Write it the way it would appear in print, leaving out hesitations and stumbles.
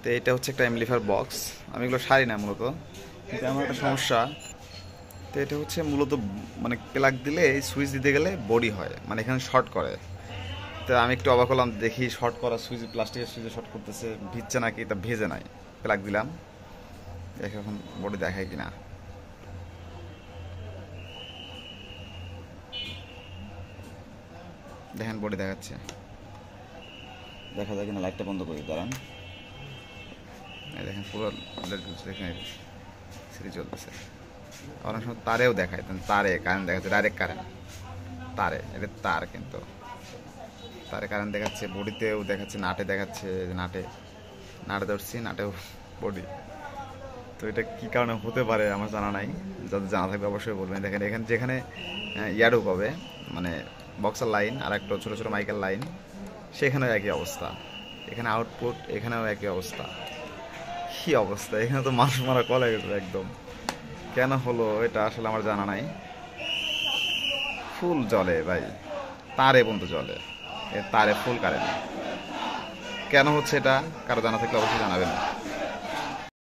তো এটা হচ্ছে একটা এমপ্লিফায়ার বক্স। আমি এগুলো সারি না মূলত, কিন্তু আমার একটা সমস্যা। তো এটা হচ্ছে মূলত মানে প্লাগ দিলে এই সুইচ দিতে গেলে বডি হয়, মানে এখানে শর্ট করে। তো আমি একটু অবাক হলাম, দেখি শর্ট করা সুইচ, প্লাস্টিকের সুইচে শর্ট করতেছে, ভিজছে নাকি, তা ভেজে নাই। প্লাগ দিলাম, দেখি এখন বডি দেখায় কিনা। দেখেন বডি দেখাচ্ছে, দেখা যায় কিনা। লাইটটা বন্ধ করি, দাঁড়ান। এই দেখেন পুরো দেখেন সিঁড়ি চলতেছে। অনেক সময় তারেও দেখায়, তারে কারেন্ট দেখাচ্ছে, ডাইরেক্ট কারেন্ট তারে, এটা তার কিন্তু তারে কারেন্ট দেখাচ্ছে। বডিতেও দেখাচ্ছে, নাটে দেখাচ্ছে, নাটে নাটে ধরছি, নাটেও বডি। তো এটা কী কারণে হতে পারে আমার জানা নাই, যাদের জানা থাকবে অবশ্যই বলবেন। দেখেন এখানে যেখানে ইয়ারও পাবে, মানে বক্সের লাইন আর একটা ছোটো ছোটো মাইকের লাইন, সেখানেও একই অবস্থা। এখানে আউটপুট, এখানেও একই অবস্থা। কী অবস্থা, এখানে তো মানুষ মারা কলে গেছে একদম। কেন হলো এটা আসলে আমার জানা নাই। ফুল জলে ভাই, তারে বন্ধু জলে, তারে ফুল কারেন্ট। কেন হচ্ছে এটা, কারো জানা থাকলে অবশ্যই জানাবেন।